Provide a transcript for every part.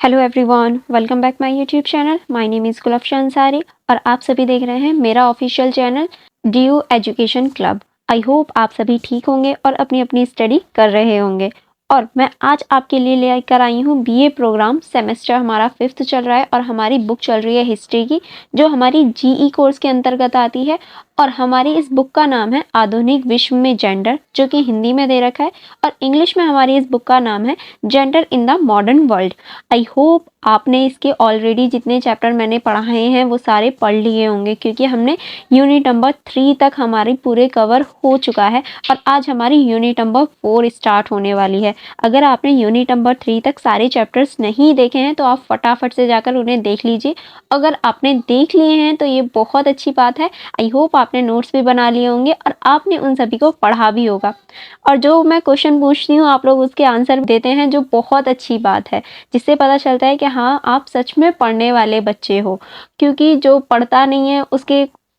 Hello everyone, welcome back my YouTube channel. My name is Gulfsha Ansari और आप सभी देख रहे हैं मेरा official channel DU education club. I hope आप सभी ठीक होंगे और अपनी अपनी स्टडी कर रहे होंगे। और मैं आज आपके लिए लेकर आई हूँ BA प्रोग्राम। सेमेस्टर हमारा 5th चल रहा है और हमारी बुक चल रही है हिस्ट्री की, जो हमारी GE कोर्स के अंतर्गत आती है। और हमारी इस बुक का नाम है आधुनिक विश्व में जेंडर, जो कि हिंदी में दे रखा है, और इंग्लिश में हमारी इस बुक का नाम है gender in the modern world. I hope आपने इसके ऑलरेडी जितने चैप्टर मैंने पढ़ाए हैं वो सारे पढ़ लिए होंगे, क्योंकि हमने यूनिट नंबर 3 तक हमारी पूरे कवर हो चुका है और आज हमारी यूनिट नंबर 4 स्टार्ट होने वाली है। अगर आपने यूनिट नंबर 3 तक सारे चैप्टर्स नहीं देखे हैं तो आप फटाफट से जाकर उन्हें देख लीजिए। अगर आपने देख लिए हैं तो ये बहुत अच्छी बात है। आई होप आपने नोट्स भी बना लिए होंगे और आपने उन सभी को पढ़ा भी होगा। और जो मैं क्वेश्चन पूछती हूँ आप लोग उसके आंसर देते हैं, जो बहुत अच्छी बात है, जिससे पता चलता है कि हाँ आप सच में पढ़ने वाले बच्चे हो। क्योंकि जो पढ़ता नहीं है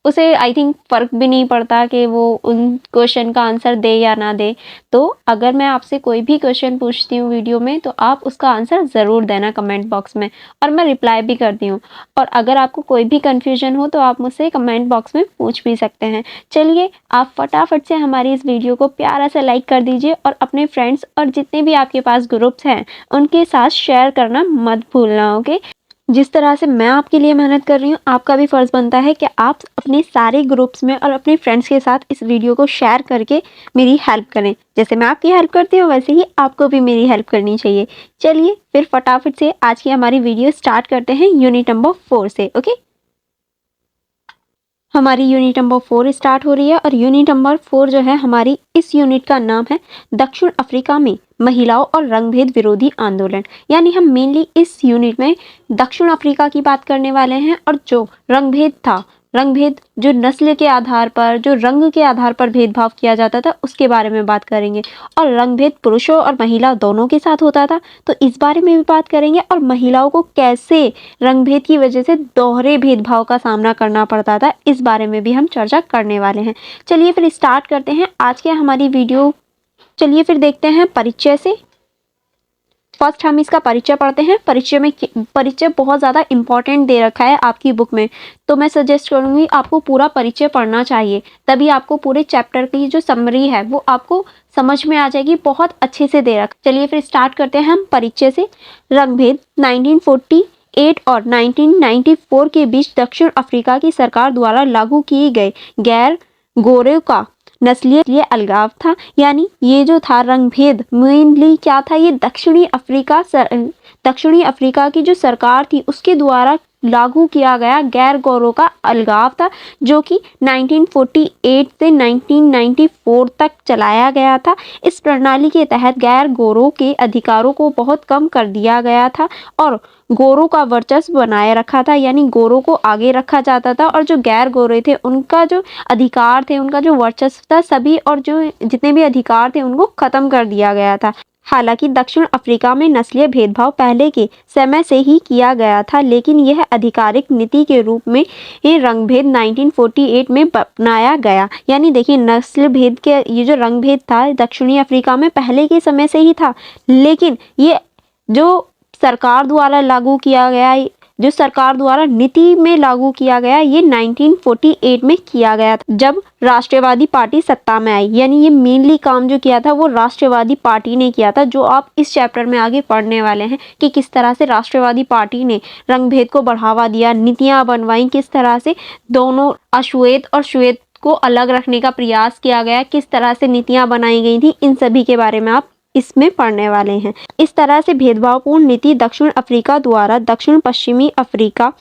उसे आई थिंक फ़र्क भी नहीं पड़ता कि वो उन क्वेश्चन का आंसर दे या ना दे। तो अगर मैं आपसे कोई भी क्वेश्चन पूछती हूँ वीडियो में तो आप उसका आंसर ज़रूर देना कमेंट बॉक्स में, और मैं रिप्लाई भी करती हूँ। और अगर आपको कोई भी कन्फ्यूजन हो तो आप मुझसे कमेंट बॉक्स में पूछ भी सकते हैं। चलिए आप फटाफट से हमारी इस वीडियो को प्यारा सा लाइक कर दीजिए और अपने फ्रेंड्स और जितने भी आपके पास ग्रुप्स हैं उनके साथ शेयर करना मत भूलना। ओके, जिस तरह से मैं आपके लिए मेहनत कर रही हूँ, आपका भी फ़र्ज़ बनता है कि आप अपने सारे ग्रुप्स में और अपने फ्रेंड्स के साथ इस वीडियो को शेयर करके मेरी हेल्प करें। जैसे मैं आपकी हेल्प करती हूँ वैसे ही आपको भी मेरी हेल्प करनी चाहिए। चलिए फिर फटाफट से आज की हमारी वीडियो स्टार्ट करते हैं यूनिट नंबर 4 से। ओके, हमारी यूनिट नंबर 4 स्टार्ट हो रही है और यूनिट नंबर 4 जो है हमारी इस यूनिट का नाम है दक्षिण अफ्रीका में महिलाओं और रंगभेद विरोधी आंदोलन। यानी हम मेनली इस यूनिट में दक्षिण अफ्रीका की बात करने वाले हैं और जो रंगभेद था, रंगभेद जो नस्ल के आधार पर, जो रंग के आधार पर भेदभाव किया जाता था उसके बारे में बात करेंगे। और रंगभेद पुरुषों और महिला दोनों के साथ होता था तो इस बारे में भी बात करेंगे। और महिलाओं को कैसे रंगभेद की वजह से दोहरे भेदभाव का सामना करना पड़ता था इस बारे में भी हम चर्चा करने वाले हैं। चलिए फिर स्टार्ट करते हैं आज के हमारी वीडियो। चलिए फिर देखते हैं परिचय से। फर्स्ट हम इसका परिचय पढ़ते हैं। परिचय बहुत ज़्यादा इम्पॉर्टेंट दे रखा है आपकी बुक में, तो मैं सजेस्ट करूँगी आपको पूरा परिचय पढ़ना चाहिए, तभी आपको पूरे चैप्टर की जो समरी है वो आपको समझ में आ जाएगी। बहुत अच्छे से दे रखा। चलिए फिर स्टार्ट करते हैं हम परिचय से। रंगभेद 1948 और 1994 के बीच दक्षिण अफ्रीका की सरकार द्वारा लागू किए गए गैर गोरे का नस्लीय अलगाव था। यानी ये जो था रंगभेद मेनली क्या था, ये दक्षिणी अफ्रीका की जो सरकार थी उसके द्वारा लागू किया गया गैर गोरों का अलगाव था, जो कि 1948 से 1994 तक चलाया गया था। इस प्रणाली के तहत गैर गोरों के अधिकारों को बहुत कम कर दिया गया था और गोरों का वर्चस्व बनाए रखा था। यानी गोरों को आगे रखा जाता था और जो गैर गोरे थे उनका जो अधिकार थे, उनका जो वर्चस्व था, सभी और जो जितने भी अधिकार थे उनको खत्म कर दिया गया था। हालांकि दक्षिण अफ्रीका में नस्लीय भेदभाव पहले के समय से ही किया गया था, लेकिन यह आधिकारिक नीति के रूप में रंगभेद 1948 में अपनाया गया। यानी देखिए नस्ल भेद के ये जो रंगभेद था दक्षिणी अफ्रीका में पहले के समय से ही था, लेकिन ये जो सरकार द्वारा लागू किया गया, जो सरकार द्वारा नीति में लागू किया गया, ये 1948 में किया गया था जब राष्ट्रवादी पार्टी सत्ता में आई। यानी ये मेनली काम जो किया था वो राष्ट्रवादी पार्टी ने किया था, जो आप इस चैप्टर में आगे पढ़ने वाले हैं कि किस तरह से राष्ट्रवादी पार्टी ने रंगभेद को बढ़ावा दिया, नीतियां बनवाई, किस तरह से दोनों अश्वेत और श्वेत को अलग रखने का प्रयास किया गया, किस तरह से नीतियां बनाई गई थी, इन सभी के बारे में आप इसमें पढ़ने वाले हैं। इस तरह से भेदभावपूर्ण नीति दक्षिण अफ्रीका द्वारा दक्षिण पश्चिमी अफ्रीका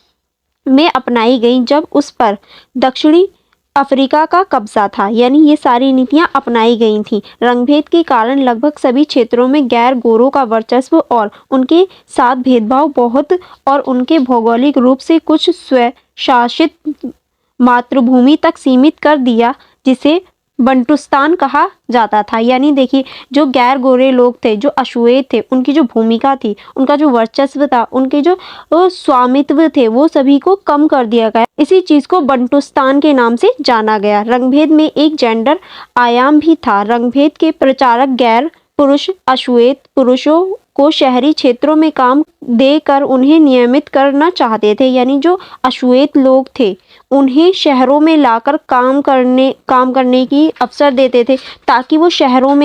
में अपनाई गई जब उस पर दक्षिणी अफ्रीका का कब्जा था। यानी ये सारी नीतियां अपनाई गई थीं। रंगभेद के कारण लगभग सभी क्षेत्रों में गैर गोरों का वर्चस्व और उनके साथ भेदभाव बहुत और उनके भौगोलिक रूप से कुछ स्वशासित मातृभूमि तक सीमित कर दिया, जिसे बंटुस्तान कहा जाता था। यानी देखिए जो गैर गोरे लोग थे, जो अश्वेत थे, उनकी जो भूमिका थी, उनका जो वर्चस्व था, उनके जो स्वामित्व थे, वो सभी को कम कर दिया गया। इसी चीज को बंटुस्तान के नाम से जाना गया। रंगभेद में एक जेंडर आयाम भी था। रंगभेद के प्रचारक गैर पुरुष अश्वेत पुरुषों को शहरी क्षेत्रों में काम देकर उन्हें नियमित करना चाहते थे। यानी जो अश्वेत लोग थे उन्हें शहरों में लाकर काम करने की अवसर देते थे ताकि वो शहरों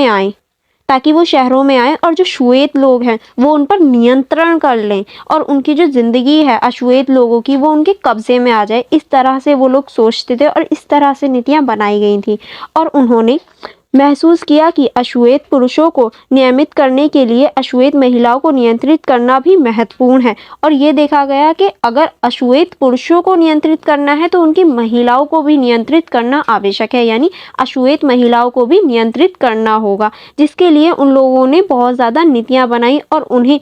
में आए और जो श्वेत लोग हैं वो उन पर नियंत्रण कर लें और उनकी जो ज़िंदगी है अश्वेत लोगों की वो उनके कब्जे में आ जाए। इस तरह से वो लोग सोचते थे और इस तरह से नीतियाँ बनाई गई थी। और उन्होंने महसूस किया कि अश्वेत पुरुषों को नियमित करने के लिए अश्वेत महिलाओं को नियंत्रित करना भी महत्वपूर्ण है। और ये देखा गया कि अगर अश्वेत पुरुषों को नियंत्रित करना है तो उनकी महिलाओं को भी नियंत्रित करना आवश्यक है। यानी अश्वेत महिलाओं को भी नियंत्रित करना होगा, जिसके लिए उन लोगों ने बहुत ज़्यादा नीतियाँ बनाई और उन्हें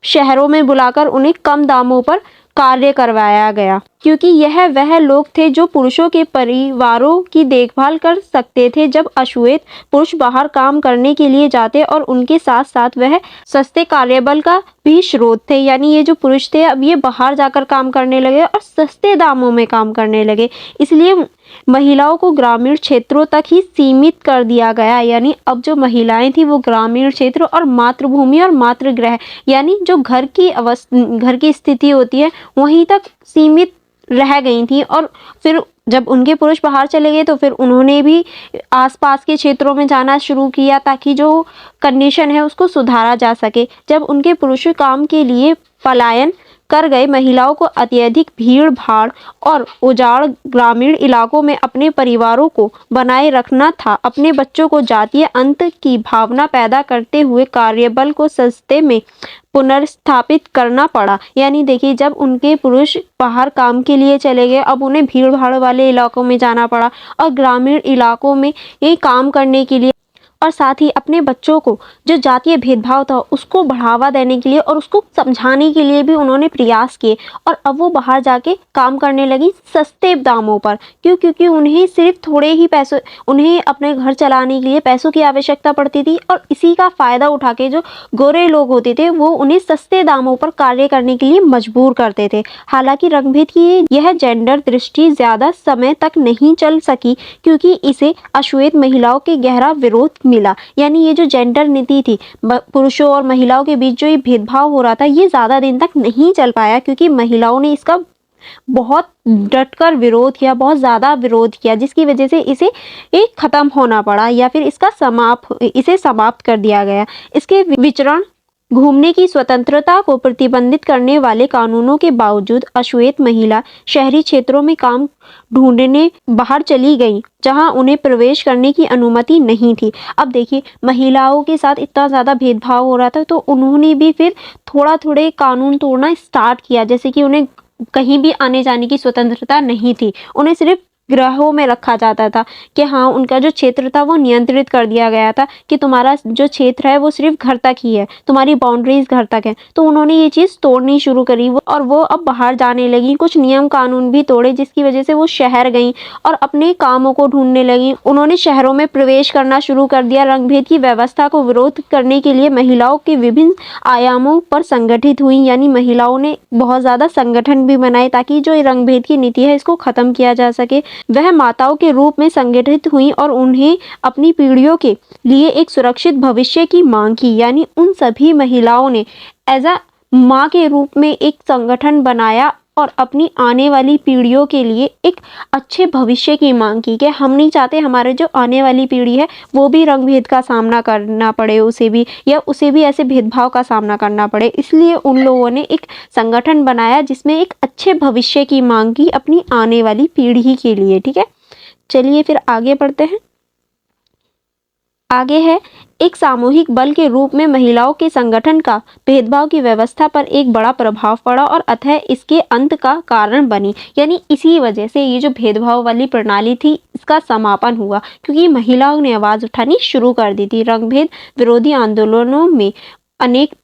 शहरों में बुलाकर उन्हें कम दामों पर कार्य करवाया गया, क्योंकि यह वह लोग थे जो पुरुषों के परिवारों की देखभाल कर सकते थे। जब अश्वेत पुरुष बाहर काम करने के लिए जाते और उनके साथ साथ वह सस्ते कार्यबल का भी स्रोत थे। यानी ये जो पुरुष थे अब ये बाहर जाकर काम करने लगे और सस्ते दामों में काम करने लगे, इसलिए महिलाओं को ग्रामीण क्षेत्रों तक ही सीमित कर दिया गया। यानी अब जो महिलाएं थी वो ग्रामीण क्षेत्र और मातृभूमि और मातृगृह यानी जो घर की स्थिति होती है वहीं तक सीमित रह गई थी। और फिर जब उनके पुरुष बाहर चले गए तो फिर उन्होंने भी आसपास के क्षेत्रों में जाना शुरू किया ताकि जो कंडीशन है उसको सुधारा जा सके। जब उनके पुरुष काम के लिए पलायन कर गए, महिलाओं को अत्यधिक भीड़ भाड़ और उजाड़ ग्रामीण इलाकों में अपने परिवारों को बनाए रखना था। अपने बच्चों को जातीय अंत की भावना पैदा करते हुए कार्यबल को सस्ते में पुनर्स्थापित करना पड़ा। यानी देखिए जब उनके पुरुष बाहर काम के लिए चले गए अब उन्हें भीड़ भाड़ वाले इलाकों में जाना पड़ा और ग्रामीण इलाकों में ये काम करने के लिए और साथ ही अपने बच्चों को जो जातीय भेदभाव था उसको बढ़ावा देने के लिए और उसको समझाने के लिए भी उन्होंने प्रयास किए। और अब वो बाहर जाके काम करने लगी सस्ते दामों पर। क्योंकि उन्हें सिर्फ थोड़े ही पैसों उन्हें अपने घर चलाने के लिए पैसों की आवश्यकता पड़ती थी और इसी का फ़ायदा उठा के जो गोरे लोग होते थे वो उन्हें सस्ते दामों पर कार्य करने के लिए मजबूर करते थे। हालांकि रंगभेद की यह जेंडर दृष्टि ज़्यादा समय तक नहीं चल सकी क्योंकि इसे अश्वेत महिलाओं के गहरा विरोध मिला। यानी ये जो जेंडर नीति थी पुरुषों और महिलाओं के बीच जो ये भेदभाव हो रहा था ये ज़्यादा दिन तक नहीं चल पाया क्योंकि महिलाओं ने इसका बहुत डटकर विरोध किया, बहुत ज़्यादा विरोध किया, जिसकी वजह से इसे एक ख़त्म होना पड़ा या फिर इसे समाप्त कर दिया गया। इसके विचरण घूमने की स्वतंत्रता को प्रतिबंधित करने वाले कानूनों के बावजूद अश्वेत महिला शहरी क्षेत्रों में काम ढूंढने बाहर चली गई जहां उन्हें प्रवेश करने की अनुमति नहीं थी। अब देखिए महिलाओं के साथ इतना ज़्यादा भेदभाव हो रहा था तो उन्होंने भी फिर थोड़े कानून तोड़ना स्टार्ट किया। जैसे कि उन्हें कहीं भी आने जाने की स्वतंत्रता नहीं थी, उन्हें सिर्फ गृहों में रखा जाता था कि हाँ उनका जो क्षेत्र था वो नियंत्रित कर दिया गया था कि तुम्हारा जो क्षेत्र है वो सिर्फ घर तक ही है, तुम्हारी बाउंड्रीज घर तक है। तो उन्होंने ये चीज़ तोड़नी शुरू करी और वो अब बाहर जाने लगी, कुछ नियम कानून भी तोड़े जिसकी वजह से वो शहर गई और अपने कामों को ढूंढने लगी। उन्होंने शहरों में प्रवेश करना शुरू कर दिया। रंगभेद की व्यवस्था को विरोध करने के लिए महिलाओं के विभिन्न आयामों पर संगठित हुई। यानी महिलाओं ने बहुत ज़्यादा संगठन भी बनाए ताकि जो रंगभेद की नीति है इसको ख़त्म किया जा सके। वह माताओं के रूप में संगठित हुई और उन्हें अपनी पीढ़ियों के लिए एक सुरक्षित भविष्य की मांग की। यानी उन सभी महिलाओं ने एज अ माँ के रूप में एक संगठन बनाया और अपनी आने वाली पीढ़ियों के लिए एक अच्छे भविष्य की मांग की कि हम नहीं चाहते हमारे जो आने वाली पीढ़ी है वो भी रंगभेद का सामना करना पड़े, उसे भी ऐसे भेदभाव का सामना करना पड़े। इसलिए उन लोगों ने एक संगठन बनाया जिसमें एक अच्छे भविष्य की मांग की अपनी आने वाली पीढ़ी के लिए। ठीक है, चलिए फिर आगे बढ़ते हैं। आगे है एक सामूहिक बल के रूप में महिलाओं के संगठन का भेदभाव की व्यवस्था पर एक बड़ा प्रभाव पड़ा और अतः इसके अंत का कारण बनी। यानी इसी वजह से ये जो भेदभाव वाली प्रणाली थी इसका समापन हुआ क्योंकि महिलाओं ने आवाज़ उठानी शुरू कर दी थी। रंगभेद विरोधी आंदोलनों में अनेक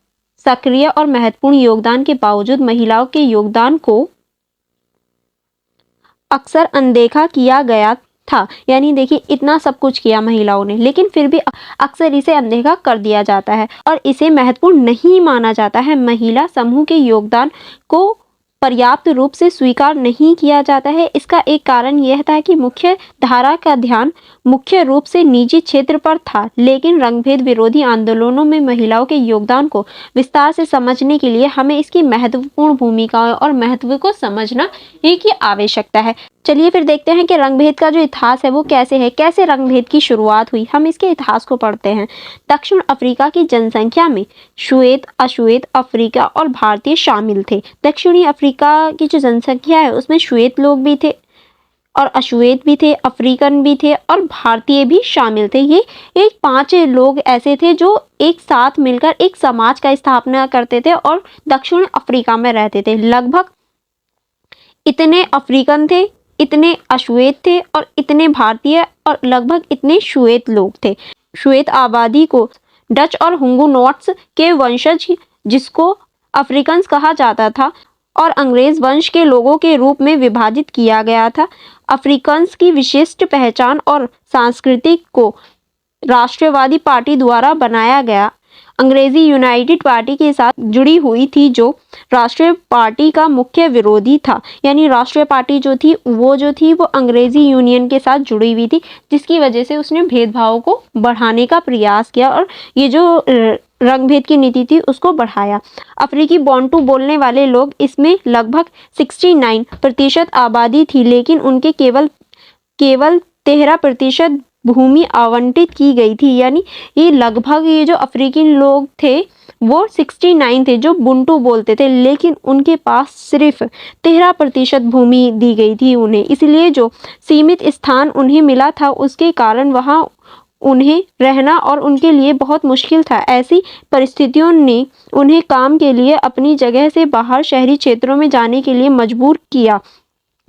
सक्रिय और महत्वपूर्ण योगदान के बावजूद महिलाओं के योगदान को अक्सर अनदेखा किया गया था। यानी देखिए इतना सब कुछ किया महिलाओं ने लेकिन फिर भी अक्सर इसे अनदेखा कर दिया जाता है और इसे महत्वपूर्ण नहीं माना जाता है। महिला समूह के योगदान को पर्याप्त रूप से स्वीकार नहीं किया जाता है। इसका एक कारण यह था कि मुख्य धारा का ध्यान मुख्य रूप से निजी क्षेत्र पर था, लेकिन रंगभेद विरोधी आंदोलनों में महिलाओं के योगदान को विस्तार से समझने के लिए हमें इसकी महत्वपूर्ण भूमिकाओं और महत्व को समझना ही की आवश्यकता है। चलिए फिर देखते हैं कि रंगभेद का जो इतिहास है वो कैसे है, कैसे रंगभेद की शुरुआत हुई। हम इसके इतिहास को पढ़ते हैं। दक्षिण अफ्रीका की जनसंख्या में श्वेत, अश्वेत, अफ्रीका और भारतीय शामिल थे। दक्षिणी अफ्रीका की जो जनसंख्या है उसमें श्वेत लोग भी थे और अश्वेत भी थे, अफ्रीकन भी थे और भारतीय भी शामिल थे। ये एक 5 लोग ऐसे थे जो एक साथ मिलकर एक समाज का स्थापना करते थे और दक्षिण अफ्रीका में रहते थे। लगभग इतने अफ्रीकन थे, इतने अश्वेत थे और इतने भारतीय और लगभग इतने श्वेत लोग थे। श्वेत आबादी को डच और हुगुनोट्स के वंशज, जिसको अफ्रीकन्स कहा जाता था, और अंग्रेज वंश के लोगों के रूप में विभाजित किया गया था। अफ्रीकन्स की विशिष्ट पहचान और सांस्कृतिक को राष्ट्रवादी पार्टी द्वारा बनाया गया। अंग्रेजी यूनाइटेड पार्टी के साथ जुड़ी हुई थी, जो राष्ट्रीय पार्टी का मुख्य विरोधी था। यानी राष्ट्रीय पार्टी जो थी वो अंग्रेजी यूनियन के साथ जुड़ी हुई थी, जिसकी वजह से उसने भेदभाव को बढ़ाने का प्रयास किया और ये जो रंगभेद की नीति थी उसको बढ़ाया। अफ्रीकी बॉन्टू बोलने वाले लोग इसमें लगभग 69% आबादी थी, लेकिन उनके केवल 13% भूमि आवंटित की गई थी। यानी ये लगभग ये जो अफ्रीकी लोग थे वो 69 थे जो बुंटू बोलते थे, लेकिन उनके पास सिर्फ 13% भूमि दी गई थी उन्हें। इसलिए जो सीमित स्थान उन्हें मिला था उसके कारण वहाँ उन्हें रहना और उनके लिए बहुत मुश्किल था। ऐसी परिस्थितियों ने उन्हें काम के लिए अपनी जगह से बाहर शहरी क्षेत्रों में जाने के लिए मजबूर किया,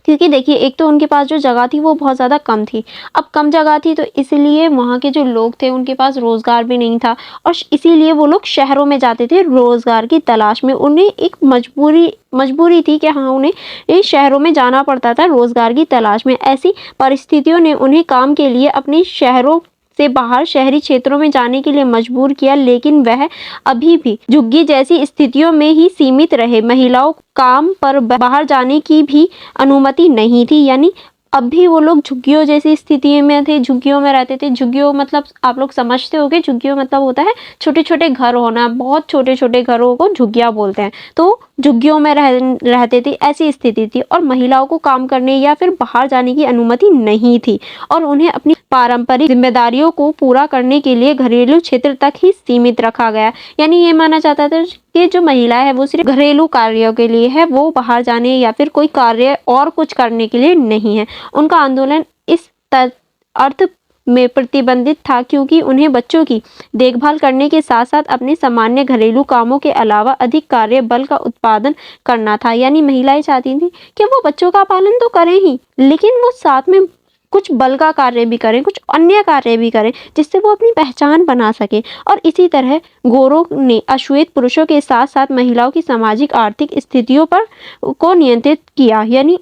क्योंकि देखिए एक तो उनके पास जो जगह थी वो बहुत ज़्यादा कम थी। अब कम जगह थी तो इसलिए वहाँ के जो लोग थे उनके पास रोज़गार भी नहीं था और इसीलिए वो लोग शहरों में जाते थे रोज़गार की तलाश में। उन्हें एक मजबूरी थी कि हाँ उन्हें शहरों में जाना पड़ता था रोज़गार की तलाश में। ऐसी परिस्थितियों ने उन्हें काम के लिए अपने शहरों से बाहर शहरी क्षेत्रों में जाने के लिए मजबूर किया, लेकिन वह अभी भी झुग्गी जैसी स्थितियों में ही सीमित रहे। महिलाओं काम पर बाहर जाने की भी अनुमति नहीं थी। यानी अब भी वो लोग झुग्गियों जैसी स्थिति में थे, झुग्गियों में रहते थे। झुग्गियों मतलब आप लोग समझते होंगे, झुग्गियों मतलब होता है छोटे छोटे घर होना, बहुत छोटे छोटे घरों को झुग्गियां बोलते हैं। तो झुग्गियों में रहते थे, ऐसी स्थिति थी और महिलाओं को काम करने या फिर बाहर जाने की अनुमति नहीं थी और उन्हें अपनी पारंपरिक जिम्मेदारियों को पूरा करने के लिए घरेलू क्षेत्र तक ही सीमित रखा गया। यानी ये माना जाता था कि जो महिला है वो सिर्फ घरेलू कार्यों के लिए है, वो बाहर जाने या फिर कोई कार्य और कुछ करने के लिए नहीं है। उनका आंदोलन इस अर्थ में प्रतिबंधित था क्योंकि उन्हें बच्चों की देखभाल करने के साथ साथ अपने सामान्य घरेलू कामों के अलावा अधिक कार्य बल का उत्पादन करना था। यानी महिलाएं चाहती थी कि वो बच्चों का पालन तो करें ही, लेकिन वो साथ में कुछ बल का कार्य भी करें, कुछ अन्य कार्य भी करें, जिससे वो अपनी पहचान बना सके। और इसी तरह गोरों ने अश्वेत पुरुषों के साथ साथ महिलाओं की सामाजिक आर्थिक स्थितियों पर को नियंत्रित किया। यानी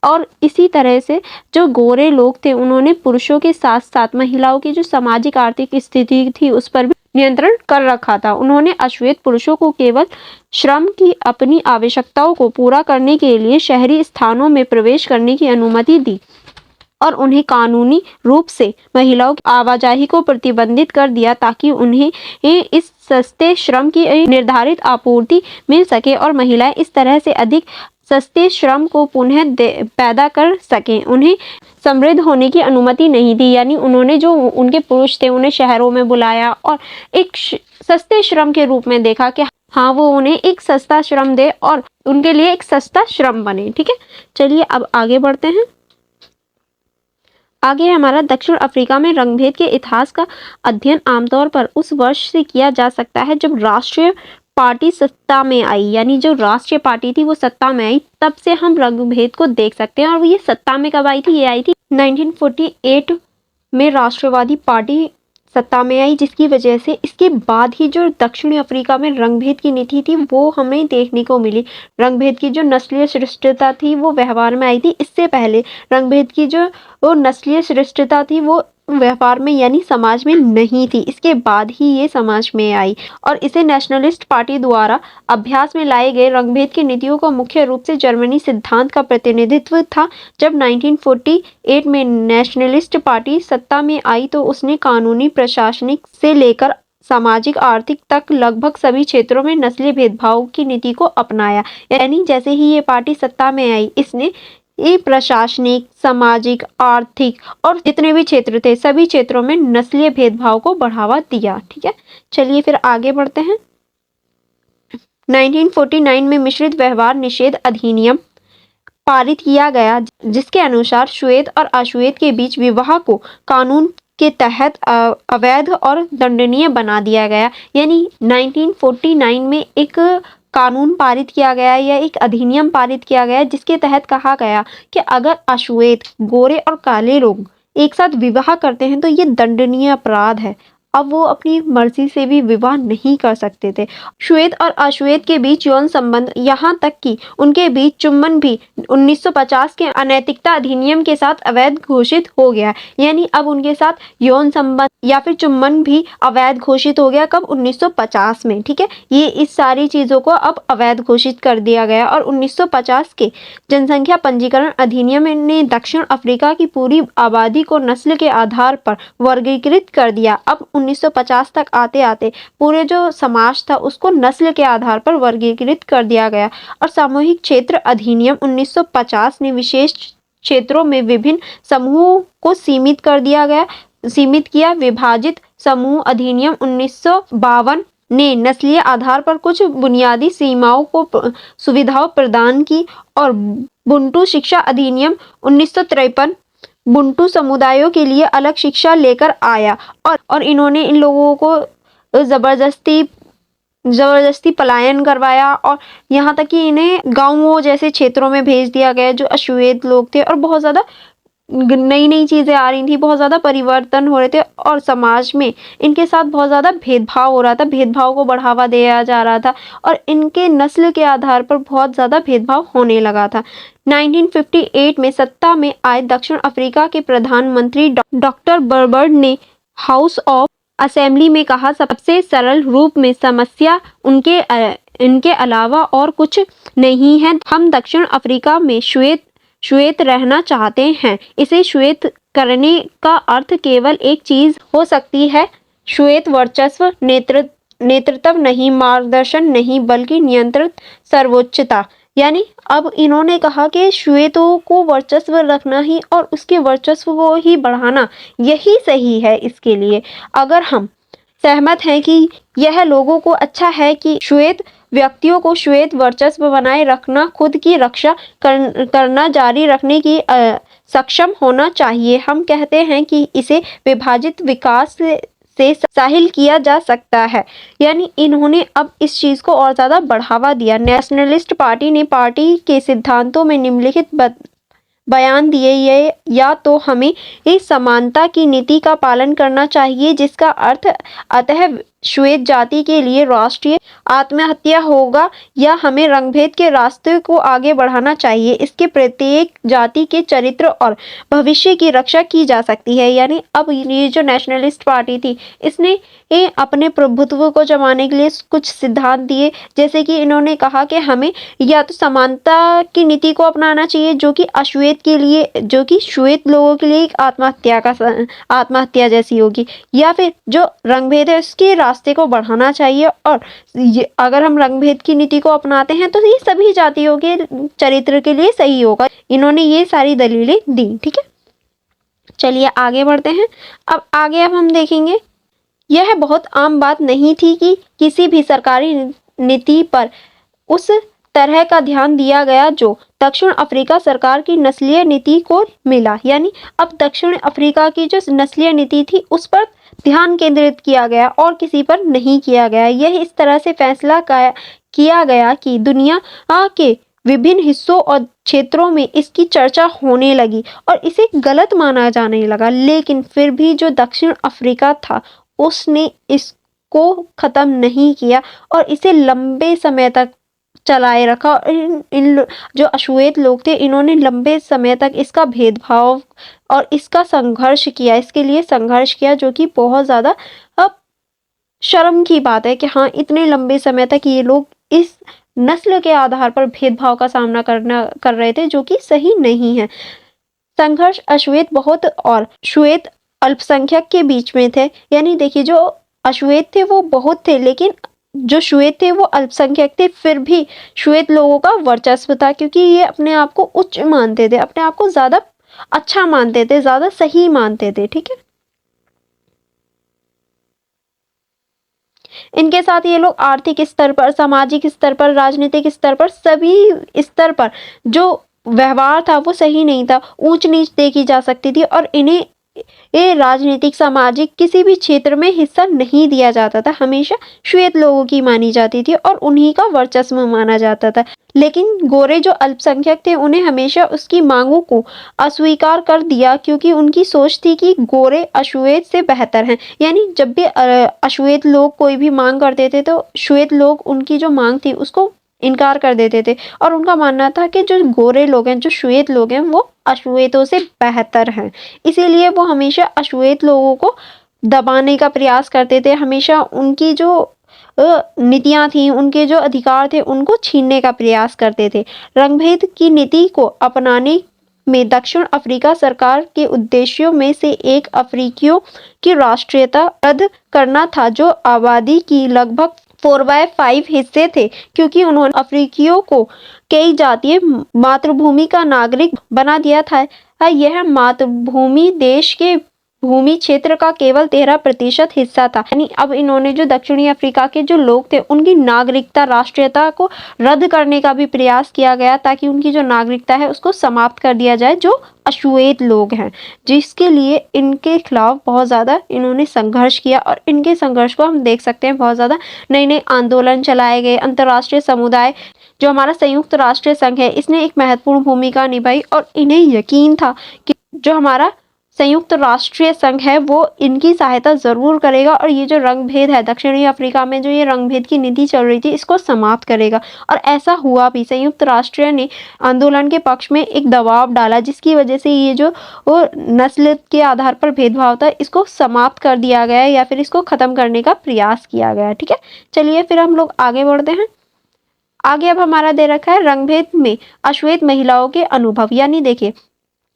और इसी तरह से जो गोरे लोग थे उन्होंने पुरुषों के साथ साथ महिलाओं की जो सामाजिक आर्थिक स्थिति थी उस पर भी नियंत्रण कर रखा था। उन्होंने अश्वेत पुरुषों को केवल श्रम की अपनी आवश्यकताओं को पूरा करने के लिए शहरी स्थानों में प्रवेश करने की अनुमति दी और उन्हें कानूनी रूप से महिलाओं की आवाजाही को प्रतिबंधित कर दिया ताकि उन्हें इस सस्ते श्रम की निर्धारित आपूर्ति मिल सके और महिलाएं इस तरह से अधिक सस्ते श्रम को पुनः पैदा कर सकें। उन्हें समृद्ध होने की अनुमति नहीं दी। यानी उन्होंने जो उनके पुरुष थे उन्हें शहरों में बुलाया और एक सस्ते श्रम के रूप में देखा कि हाँ वो उन्हें एक सस्ता श्रम दे और उनके लिए एक सस्ता श्रम बने। ठीक है, चलिए अब आगे बढ़ते हैं। आगे हमारा दक्षिण अफ्रीका में रंगभेद के इतिहास का अध्ययन आमतौर पर उस वर्ष से किया जा सकता है जब राष्ट्रीय पार्टी सत्ता में आई। यानी जो राष्ट्रीय पार्टी थी वो सत्ता में आई, तब से हम रंगभेद को देख सकते हैं। और ये सत्ता में कब आई थी? ये आई थी 1948 में राष्ट्रवादी पार्टी सत्ता में आई, जिसकी वजह से इसके बाद ही जो दक्षिणी अफ्रीका में रंगभेद की नीति थी वो हमें देखने को मिली। रंगभेद की जो नस्लीय श्रेष्ठता थी वो व्यवहार में आई थी। इससे पहले रंगभेद की जो नस्लीय श्रेष्ठता थी वो व्यवहार में यानी समाज में नहीं थी। इसके बाद ही ये समाज में आई और इसे नेशनलिस्ट पार्टी द्वारा अभ्यास में लाए गए रंगभेद की नीतियों का मुख्य रूप से जर्मनी सिद्धांत का प्रतिनिधित्व था। जब 1948 में नेशनलिस्ट पार्टी सत्ता में आई तो उसने कानूनी, प्रशासनिक से लेकर सामाजिक, आर्थिक तक लगभग सभी क्षेत्रों में नस्लीय भेदभाव की नीति को अपनाया। यानी जैसे ही ये पार्टी सत्ता में आई, इसने ये प्रशासनिक, सामाजिक, आर्थिक और जितने भी क्षेत्र थे सभी क्षेत्रों में नस्लीय भेदभाव को बढ़ावा दिया। ठीक है, चलिए फिर आगे बढ़ते हैं। 1949 में मिश्रित व्यवहार निषेध अधिनियम पारित किया गया, जिसके अनुसार श्वेत और अश्वेत के बीच विवाह को कानून के तहत अवैध और दंडनीय बना दिया गया। यानी 1949 में एक कानून पारित किया गया या एक अधिनियम पारित किया गया जिसके तहत कहा गया कि अगर अश्वेत, गोरे और काले लोग एक साथ विवाह करते हैं तो ये दंडनीय अपराध है। अब वो अपनी मर्जी से भी विवाह नहीं कर सकते थे। श्वेत और अश्वेत के बीच यौन संबंध, यहाँ तक कि उनके बीच चुंबन भी 1950 के अनैतिकता अधिनियम के साथ अवैध घोषित हो गया। यानी अब उनके साथ यौन संबंध या फिर चुंबन भी अवैध घोषित हो गया। कब? 1950 में। ठीक है, ये इस सारी चीज़ों को अब अवैध घोषित कर दिया गया और 1950 के जनसंख्या पंजीकरण अधिनियम ने दक्षिण अफ्रीका की पूरी आबादी को नस्ल के आधार पर वर्गीकृत कर दिया। अब 1950 तक आते आते पूरे जो समाज था उसको नस्ल के आधार पर वर्गीकृत कर दिया गया और सामूहिक क्षेत्र अधिनियम 1950 ने विशेष क्षेत्रों में विभिन्न समूहों को सीमित किया। विभाजित समूह अधिनियम 1952 ने नस्लीय आधार पर कुछ बुनियादी सीमाओं को सुविधाओं प्रदान की और बुंटू शिक्षा अधिनियम 1953 बुंटू समुदायों के लिए अलग शिक्षा लेकर आया और इन्होंने इन लोगों को जबरदस्ती पलायन करवाया और यहाँ तक कि इन्हें गांवों जैसे क्षेत्रों में भेज दिया गया जो अश्वेत लोग थे और बहुत ज़्यादा नई नई चीज़ें आ रही थी, बहुत ज़्यादा परिवर्तन हो रहे थे और समाज में इनके साथ बहुत ज़्यादा भेदभाव हो रहा था, भेदभाव को बढ़ावा दिया जा रहा था और इनके नस्ल के आधार पर बहुत ज़्यादा भेदभाव होने लगा था। 1958 में सत्ता में आए दक्षिण अफ्रीका के प्रधानमंत्री डॉक्टर बर्बर्ड ने हाउस ऑफ असेंबली में कहा, सबसे सरल रूप में समस्या इनके अलावा और कुछ नहीं है। हम दक्षिण अफ्रीका में श्वेत रहना चाहते हैं। इसे श्वेत करने का अर्थ केवल एक चीज हो सकती है, श्वेत वर्चस्व, नेतृत्व नहीं, मार्गदर्शन नहीं, बल्कि नियंत्रित सर्वोच्चता। यानी अब इन्होंने कहा कि श्वेतों को वर्चस्व रखना ही और उसके वर्चस्व को ही बढ़ाना यही सही है। इसके लिए अगर हम सहमत हैं कि यह लोगों को अच्छा है कि श्वेत व्यक्तियों को श्वेत वर्चस्व बनाए रखना, खुद की रक्षा करना जारी रखने की सक्षम होना चाहिए। हम कहते हैं कि इसे विभाजित विकास से साहिल किया जा सकता है। यानी इन्होंने अब इस चीज़ को और ज़्यादा बढ़ावा दिया। नेशनलिस्ट पार्टी ने पार्टी के सिद्धांतों में निम्नलिखित बयान दिए, ये या तो हमें इस समानता की नीति का पालन करना चाहिए जिसका अर्थ अतः श्वेत जाति के लिए राष्ट्रीय आत्महत्या होगा, या हमें रंगभेद के रास्ते को आगे बढ़ाना चाहिए। इसके प्रत्येक जाति के चरित्र और भविष्य की रक्षा की जा सकती है। यानी अब ये जो नेशनलिस्ट पार्टी थी इसने अपने प्रभुत्व को जमाने के लिए कुछ सिद्धांत दिए, जैसे कि इन्होंने कहा कि हमें या तो समानता की नीति को अपनाना चाहिए जो कि अश्वेत के लिए, जो कि श्वेत लोगों के लिए एक आत्महत्या जैसी होगी, या फिर जो रंगभेद है उसके रास्ते को बढ़ाना चाहिए। और अगर हम रंगभेद की नीति को अपनाते हैं तो ये सभी जातियों के चरित्र के लिए सही होगा। इन्होंने ये सारी दलीलें दी। ठीक है, चलिए आगे बढ़ते हैं। अब हम देखेंगे, यह बहुत आम बात नहीं थी कि किसी भी सरकारी नीति पर उस तरह का ध्यान दिया गया जो दक्षिण अफ्रीका सरकार की नस्लीय नीति को मिला। यानी अब दक्षिण अफ्रीका की जो नस्लीय नीति थी उस पर ध्यान केंद्रित किया गया और किसी पर नहीं किया गया। यह इस तरह से फैसला किया गया कि दुनिया के विभिन्न हिस्सों और क्षेत्रों में इसकी चर्चा होने लगी और इसे गलत माना जाने लगा। लेकिन फिर भी जो दक्षिण अफ्रीका था उसने इसको ख़त्म नहीं किया और इसे लंबे समय तक चलाए रखा। और जो अश्वेत लोग थे, इन्होंने लंबे समय तक इसका भेदभाव और इसका संघर्ष किया, इसके लिए संघर्ष किया, जो कि बहुत ज़्यादा अब शर्म की बात है कि हाँ, इतने लंबे समय तक ये लोग इस नस्ल के आधार पर भेदभाव का सामना कर रहे थे, जो कि सही नहीं है। संघर्ष अश्वेत बहुत और श्वेत अल्पसंख्यक के बीच में थे। यानी देखिए, जो अश्वेत थे वो बहुत थे, लेकिन जो श्वेत थे वो अल्पसंख्यक थे। फिर भी श्वेत लोगों का वर्चस्व था, क्योंकि ये अपने आप को उच्च मानते थे, अपने आप को ज़्यादा अच्छा मानते थे, ज़्यादा सही मानते थे। ठीक है, इनके साथ ये लोग आर्थिक स्तर पर, सामाजिक स्तर पर, राजनीतिक स्तर पर, सभी स्तर पर जो व्यवहार था वो सही नहीं था, ऊंच नीच देखी जा सकती थी, और इन्हें ये राजनीतिक, सामाजिक किसी भी क्षेत्र में हिस्सा नहीं दिया जाता था। हमेशा श्वेत लोगों की मानी जाती थी और उन्हीं का वर्चस्व माना जाता था। लेकिन गोरे जो अल्पसंख्यक थे, उन्हें हमेशा उसकी मांगों को अस्वीकार कर दिया, क्योंकि उनकी सोच थी कि गोरे अश्वेत से बेहतर हैं। यानी जब भी अश्वेत लोग कोई भी मांग करते थे, तो श्वेत लोग उनकी जो मांग थी उसको इनकार कर देते थे, और उनका मानना था कि जो गोरे लोग हैं, जो श्वेत लोग हैं, वो अश्वेतों से बेहतर हैं। इसीलिए वो हमेशा अश्वेत लोगों को दबाने का प्रयास करते थे, हमेशा उनकी जो नीतियां थी, उनके जो अधिकार थे, उनको छीनने का प्रयास करते थे। रंगभेद की नीति को अपनाने में दक्षिण अफ्रीका सरकार के उद्देश्यों में से एक अफ्रीकियों की राष्ट्रीयता रद्द करना था, जो आबादी की लगभग 4/5 हिस्से थे, क्योंकि उन्होंने अफ्रीकियों को कई जातीय मातृभूमि का नागरिक बना दिया था। यह मातृभूमि देश के भूमि क्षेत्र का केवल 13% हिस्सा था। यानी अब इन्होंने जो दक्षिणी अफ्रीका के जो लोग थे, उनकी नागरिकता, राष्ट्रीयता को रद्द करने का भी प्रयास किया गया, ताकि उनकी जो नागरिकता है उसको समाप्त कर दिया जाए, जो अश्वेत लोग हैं, जिसके लिए इनके खिलाफ बहुत ज़्यादा इन्होंने संघर्ष किया। और इनके संघर्ष को हम देख सकते हैं, बहुत ज़्यादा नए नए आंदोलन चलाए गए। अंतर्राष्ट्रीय समुदाय, जो हमारा संयुक्त राष्ट्र संघ है, इसने एक महत्वपूर्ण भूमिका निभाई, और इन्हें यकीन था कि जो हमारा संयुक्त राष्ट्रीय संघ है वो इनकी सहायता ज़रूर करेगा, और ये जो रंग भेद है दक्षिणी अफ्रीका में, जो ये रंग भेद की नीति चल रही थी, इसको समाप्त करेगा। और ऐसा हुआ भी। संयुक्त राष्ट्र ने आंदोलन के पक्ष में एक दबाव डाला, जिसकी वजह से ये जो नस्ल के आधार पर भेदभाव था, इसको समाप्त कर दिया गया, या फिर इसको ख़त्म करने का प्रयास किया गया। ठीक है, चलिए फिर हम लोग आगे बढ़ते हैं। आगे अब हमारा दे रखा है रंगभेद में अश्वेत महिलाओं के अनुभव। यानी देखिए,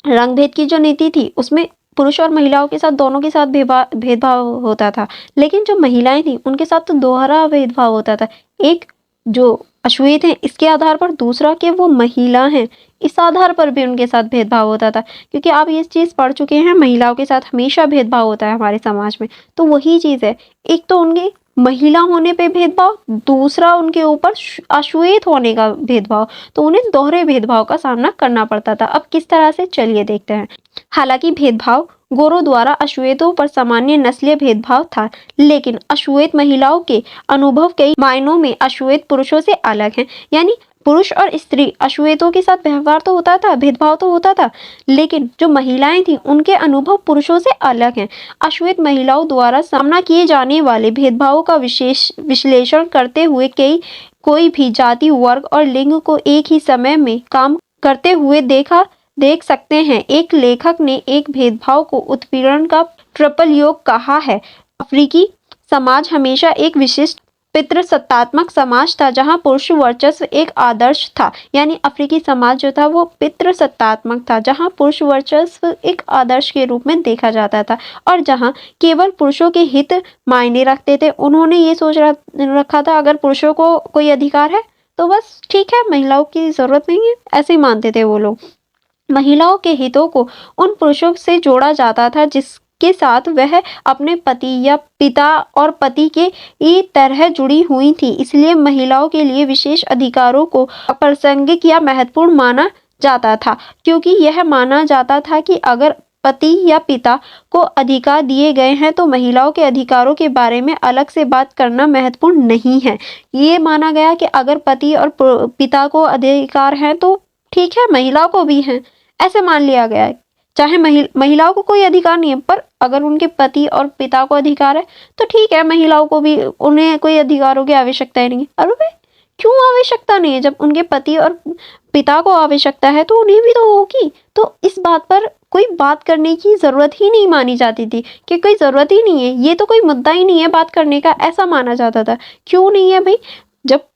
रंगभेद की जो नीति थी उसमें पुरुष और महिलाओं के साथ, दोनों के साथ भेदभाव होता था, लेकिन जो महिलाएं थी उनके साथ तो दोहरा भेदभाव होता था। एक जो अश्वेत हैं इसके आधार पर, दूसरा कि वो महिला हैं इस आधार पर भी उनके साथ भेदभाव होता था। क्योंकि आप ये चीज़ पढ़ चुके हैं, महिलाओं के साथ हमेशा भेदभाव होता है हमारे समाज में। तो वही चीज़ है, एक तो उनके महिला होने पे भेदभाव, दूसरा उनके ऊपर अश्वेत होने का भेदभाव, तो उन्हें दोहरे भेदभाव का सामना करना पड़ता था। अब किस तरह से, चलिए देखते हैं। हालांकि भेदभाव गोरों द्वारा अश्वेतों पर सामान्य नस्लीय भेदभाव था, लेकिन अश्वेत महिलाओं के अनुभव कई मायनों में अश्वेत पुरुषों से अलग हैं। यानी पुरुष और स्त्री अश्वेतों के साथ व्यवहार तो होता था, भेदभाव तो होता था, लेकिन जो महिलाएं थी उनके अनुभव पुरुषों से अलग हैं। अश्वेत महिलाओं द्वारा सामना किए जाने वाले भेदभावों का विशेष विश्लेषण करते हुए कोई भी जाति, वर्ग और लिंग को एक ही समय में काम करते हुए देख सकते हैं। एक लेखक ने एक भेदभाव को उत्पीड़न का ट्रिपल योग कहा है। अफ्रीकी समाज हमेशा एक विशिष्ट पितृसत्तात्मक समाज था, जहां पुरुष वर्चस्व एक आदर्श था। यानी अफ्रीकी समाज जो था वो पितृसत्तात्मक था, जहां पुरुष वर्चस्व एक आदर्श के रूप में देखा जाता था, और जहां केवल पुरुषों के हित मायने रखते थे। उन्होंने ये सोच रखा था, अगर पुरुषों को कोई अधिकार है तो बस ठीक है, महिलाओं की जरूरत नहीं है, ऐसे ही मानते थे वो लोग। महिलाओं के हितों को उन पुरुषों से जोड़ा जाता था जिसके साथ वह अपने पति या पिता और पति के तरह जुड़ी हुई थी। इसलिए महिलाओं के लिए विशेष अधिकारों को अप्रासंगिक या महत्वपूर्ण माना जाता था, क्योंकि यह माना जाता था कि अगर पति या पिता को अधिकार दिए गए हैं तो महिलाओं के अधिकारों के बारे में अलग से बात करना महत्वपूर्ण नहीं है। ये माना गया कि अगर पति और पिता को अधिकार हैं तो ठीक है, महिलाओं को भी हैं, ऐसे मान लिया गया है। चाहे महिलाओं को कोई अधिकार नहीं है, पर अगर उनके पति और पिता को अधिकार है तो ठीक है, महिलाओं को भी, उन्हें कोई अधिकारों की आवश्यकता ही नहीं है। अरे भाई, क्यों आवश्यकता नहीं है? जब उनके पति और पिता को आवश्यकता है तो उन्हें भी तो होगी। तो इस बात पर कोई बात करने की ज़रूरत ही नहीं मानी जाती थी कि कोई ज़रूरत ही नहीं है, ये तो कोई मुद्दा ही नहीं है बात करने का, ऐसा माना जाता था। क्यों नहीं है भाई? जब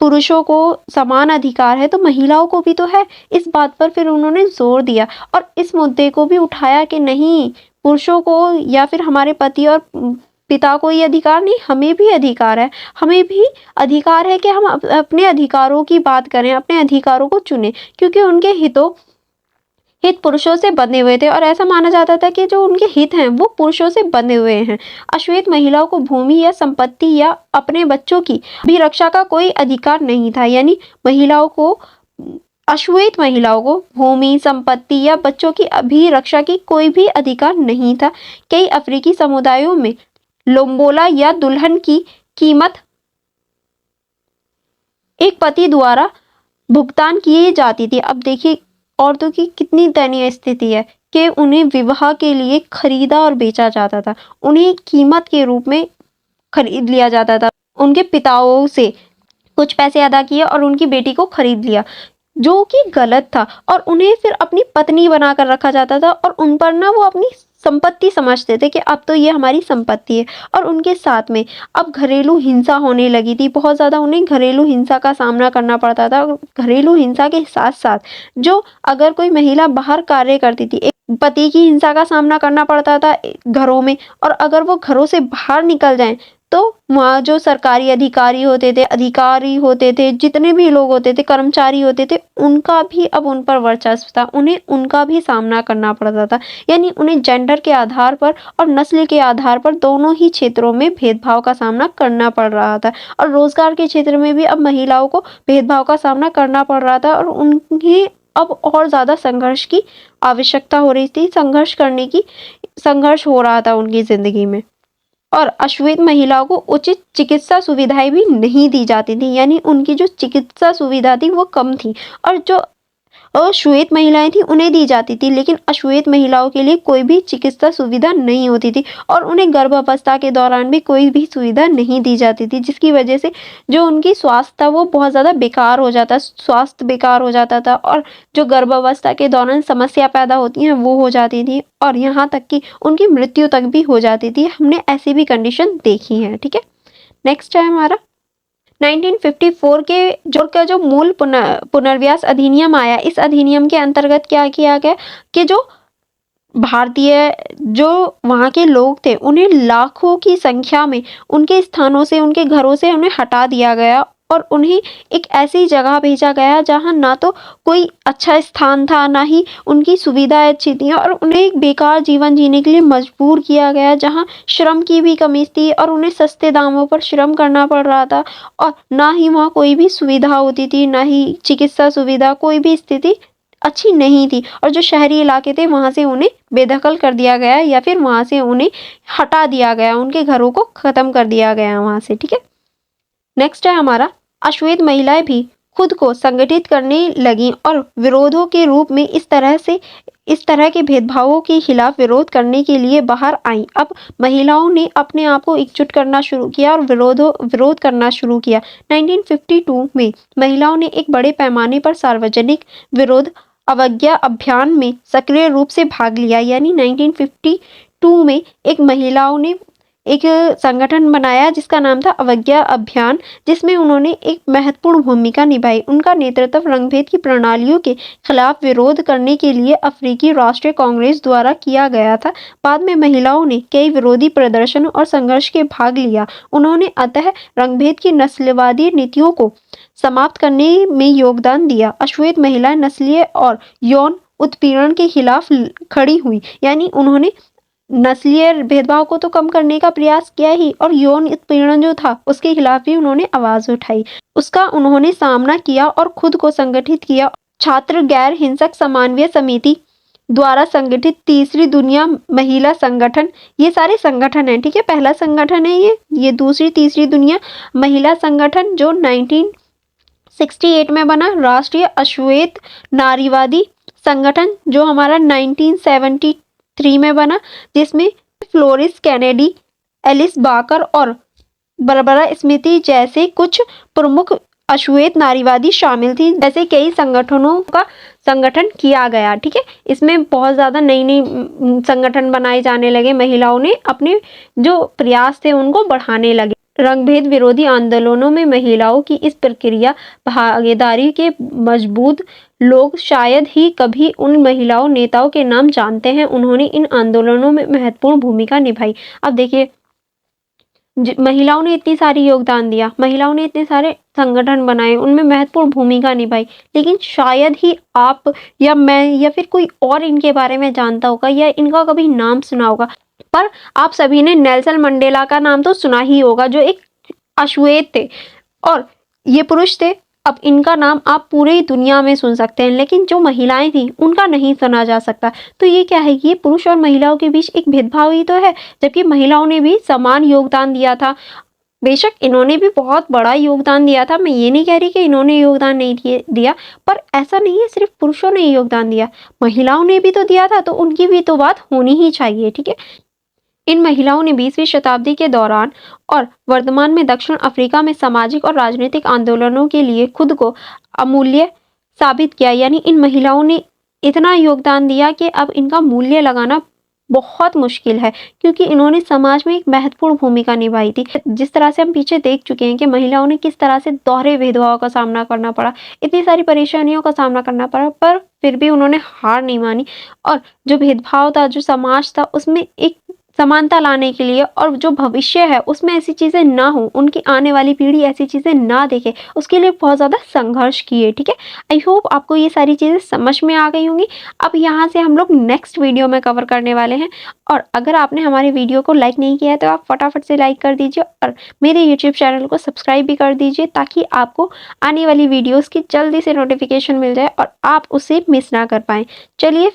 पुरुषों को समान अधिकार है तो महिलाओं को भी तो है। इस बात पर फिर उन्होंने जोर दिया और इस मुद्दे को भी उठाया कि नहीं, पुरुषों को या फिर हमारे पति और पिता को ये अधिकार नहीं, हमें भी अधिकार है। हमें भी अधिकार है कि हम अपने अधिकारों की बात करें, अपने अधिकारों को चुनें, क्योंकि उनके हित पुरुषों से बंधे हुए थे और ऐसा माना जाता था कि जो उनके हित हैं वो पुरुषों से बंधे हुए हैं। अश्वेत महिलाओं को भूमि या संपत्ति या अपने बच्चों की अभिरक्षा का कोई अधिकार नहीं था। यानी अश्वेत महिलाओं को भूमि, संपत्ति या बच्चों की अभिरक्षा की कोई भी अधिकार नहीं था। कई अफ्रीकी समुदायों में लोम्बोला या दुल्हन की कीमत एक पति द्वारा भुगतान की जाती थी। अब देखिए औरतों की कितनी दयनीय स्थिति है कि उन्हें विवाह के लिए खरीदा और बेचा जाता था। उन्हें कीमत के रूप में खरीद लिया जाता था। उनके पिताओं से कुछ पैसे अदा किए और उनकी बेटी को खरीद लिया, जो कि गलत था। और उन्हें फिर अपनी पत्नी बनाकर रखा जाता था और उन पर ना वो अपनी संपत्ति समझते थे कि अब तो ये हमारी संपत्ति है। और उनके साथ में अब घरेलू हिंसा होने लगी थी, बहुत ज़्यादा उन्हें घरेलू हिंसा का सामना करना पड़ता था। घरेलू हिंसा के साथ साथ जो अगर कोई महिला बाहर कार्य करती थी, एक पति की हिंसा का सामना करना पड़ता था घरों में, और अगर वो घरों से बाहर निकल जाएं तो वहाँ जो सरकारी अधिकारी होते थे, जितने भी लोग होते थे, कर्मचारी होते थे, उनका भी अब उन पर वर्चस्व था। उन्हें उनका भी सामना करना पड़ता था। यानी उन्हें जेंडर के आधार पर और नस्ल के आधार पर दोनों ही क्षेत्रों में भेदभाव का सामना करना पड़ रहा था। और रोजगार के क्षेत्र में भी अब महिलाओं को भेदभाव का सामना करना पड़ रहा था और उन्हें अब और ज़्यादा संघर्ष की आवश्यकता हो रही थी। संघर्ष हो रहा था उनकी ज़िंदगी में। और अश्वेत महिलाओं को उचित चिकित्सा सुविधाएं भी नहीं दी जाती थी। यानी उनकी जो चिकित्सा सुविधा थी वो कम थी, और जो अश्वेत महिलाएं थी उन्हें दी जाती थी, लेकिन अश्वेत महिलाओं के लिए कोई भी चिकित्सा सुविधा नहीं होती थी और उन्हें गर्भावस्था के दौरान भी कोई भी सुविधा नहीं दी जाती थी, जिसकी वजह से जो उनकी स्वास्थ्य था वो बहुत ज़्यादा स्वास्थ्य बेकार हो जाता था। और जो गर्भावस्था के दौरान समस्या पैदा होती हैं वो हो जाती थी, और यहाँ तक कि उनकी मृत्यु तक भी हो जाती थी। हमने ऐसी भी कंडीशन देखी हैं। ठीक है, नेक्स्ट है हमारा 1954 जो मूल पुनर्वास अधिनियम आया। इस अधिनियम के अंतर्गत क्या किया गया कि जो भारतीय जो वहाँ के लोग थे उन्हें लाखों की संख्या में उनके स्थानों से, उनके घरों से उन्हें हटा दिया गया और उन्हें एक ऐसी जगह भेजा गया जहाँ ना तो कोई अच्छा स्थान था, ना ही उनकी सुविधाएं अच्छी थी, और उन्हें एक बेकार जीवन जीने के लिए मजबूर किया गया जहाँ श्रम की भी कमी थी और उन्हें सस्ते दामों पर श्रम करना पड़ रहा था, और ना ही वहाँ कोई भी सुविधा होती थी, ना ही चिकित्सा सुविधा, कोई भी स्थिति अच्छी नहीं थी। और जो शहरी इलाके थे वहाँ से उन्हें बेदखल कर दिया गया या फिर वहाँ से उन्हें हटा दिया गया, उनके घरों को ख़त्म कर दिया गया वहाँ से। ठीक है, नेक्स्ट है हमारा अश्वेत महिलाएं भी खुद को संगठित करने लगी और विरोधों के रूप में इस तरह के भेदभावों के खिलाफ विरोध करने के लिए बाहर आईं। अब महिलाओं ने अपने आप को एकजुट करना शुरू किया और विरोध करना शुरू किया। 1952 में महिलाओं ने एक बड़े पैमाने पर सार्वजनिक विरोध अवज्ञा अभियान में सक्रिय रूप से भाग लिया। यानी 1952 में एक महिलाओं ने एक संगठन बनाया जिसका नाम था अवज्ञा अभियान, जिसमें उन्होंने एक महत्वपूर्ण भूमिका निभाई। उनका नेतृत्व रंगभेद की प्रणालियों के खिलाफ विरोध करने के लिए अफ्रीकी राष्ट्रीय कांग्रेस द्वारा किया गया था। बाद में महिलाओं ने कई विरोधी प्रदर्शन और संघर्ष के भाग लिया। उन्होंने अतः रंगभेद की नस्लवादी नीतियों को समाप्त करने में योगदान दिया। अश्वेत महिलाएं नस्लीय और यौन उत्पीड़न के खिलाफ खड़ी हुई। यानी उन्होंने नस्लीय भेदभाव को तो कम करने का प्रयास किया ही, और यौन उत्पीड़न जो था उसके खिलाफ भी उन्होंने आवाज उठाई, उसका उन्होंने सामना किया और खुद को संगठित किया। छात्र गैर हिंसक समन्वय समिति द्वारा संगठित तीसरी दुनिया महिला संगठन, ये सारे संगठन हैं। ठीक है, पहला संगठन है ये दूसरी तीसरी दुनिया महिला संगठन जो 1968 में बना। राष्ट्रीय अश्वेत नारीवादी संगठन जो हमारा 1973 में बना, जिसमें फ्लोरिस कैनेडी, एलिस बाकर और बरबरा स्मिथ जैसे कुछ प्रमुख अश्वेत नारीवादी शामिल थी, जैसे कई संगठनों का संगठन किया गया। ठीक है, इसमें बहुत ज़्यादा नई नई संगठन बनाए जाने लगे, महिलाओं ने अपने जो प्रयास थे उनको बढ़ाने लगे। रंगभेद विरोधी आंदोलनों में महिलाओं की इस प्रक्रिया भागीदारी के मजबूत लोग शायद ही कभी उन महिलाओं नेताओं के नाम जानते हैं, उन्होंने इन आंदोलनों में महत्वपूर्ण भूमिका निभाई। अब देखिए, महिलाओं ने इतनी सारी योगदान दिया, महिलाओं ने इतने सारे संगठन बनाए, उनमें महत्वपूर्ण भूमिका निभाई, लेकिन शायद ही आप या मैं या फिर कोई और इनके बारे में जानता होगा या इनका कभी नाम सुना होगा। पर आप सभी ने नेल्सन मंडेला का नाम तो सुना ही होगा, जो एक अश्वेत थे और ये पुरुष थे। अब इनका नाम आप पूरी दुनिया में सुन सकते हैं, लेकिन जो महिलाएं थी उनका नहीं सुना जा सकता। तो ये क्या है कि ये पुरुष और महिलाओं के बीच एक भेदभाव ही तो है, जबकि महिलाओं ने भी समान योगदान दिया था। बेशक इन्होंने भी बहुत बड़ा योगदान दिया था, मैं ये नहीं कह रही कि इन्होंने योगदान नहीं दिया, पर ऐसा नहीं है सिर्फ पुरुषों ने योगदान दिया, महिलाओं ने भी तो दिया था, तो उनकी भी तो बात होनी ही चाहिए। ठीक है, इन महिलाओं ने 20वीं शताब्दी के दौरान और वर्तमान में दक्षिण अफ्रीका में सामाजिक और राजनीतिक आंदोलनों के लिए खुद को अमूल्य साबित किया। यानी इन महिलाओं ने इतना योगदान दिया कि अब इनका मूल्य लगाना बहुत मुश्किल है, क्योंकि इन्होंने समाज में एक महत्वपूर्ण भूमिका निभाई थी। जिस तरह से हम पीछे देख चुके हैं कि महिलाओं ने किस तरह से दोहरे भेदभाव का सामना करना पड़ा, इतनी सारी परेशानियों का सामना करना पड़ा, पर फिर भी उन्होंने हार नहीं मानी और जो भेदभाव था, जो समाज था, उसमें एक समानता लाने के लिए और जो भविष्य है उसमें ऐसी चीज़ें ना हो, उनकी आने वाली पीढ़ी ऐसी चीज़ें ना देखे, उसके लिए बहुत ज़्यादा संघर्ष किए। ठीक है, आई होप आपको ये सारी चीज़ें समझ में आ गई होंगी। अब यहाँ से हम लोग नेक्स्ट वीडियो में कवर करने वाले हैं, और अगर आपने हमारे वीडियो को लाइक नहीं किया है तो आप फटाफट से लाइक कर दीजिए और मेरे यूट्यूब चैनल को सब्सक्राइब भी कर दीजिए, ताकि आपको आने वाली वीडियोज़ की जल्दी से नोटिफिकेशन मिल जाए और आप उसे मिस ना कर पाएँ। चलिए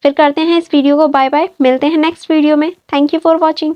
फिर करते हैं इस वीडियो को बाय बाय, मिलते हैं नेक्स्ट वीडियो में। Thank you for watching.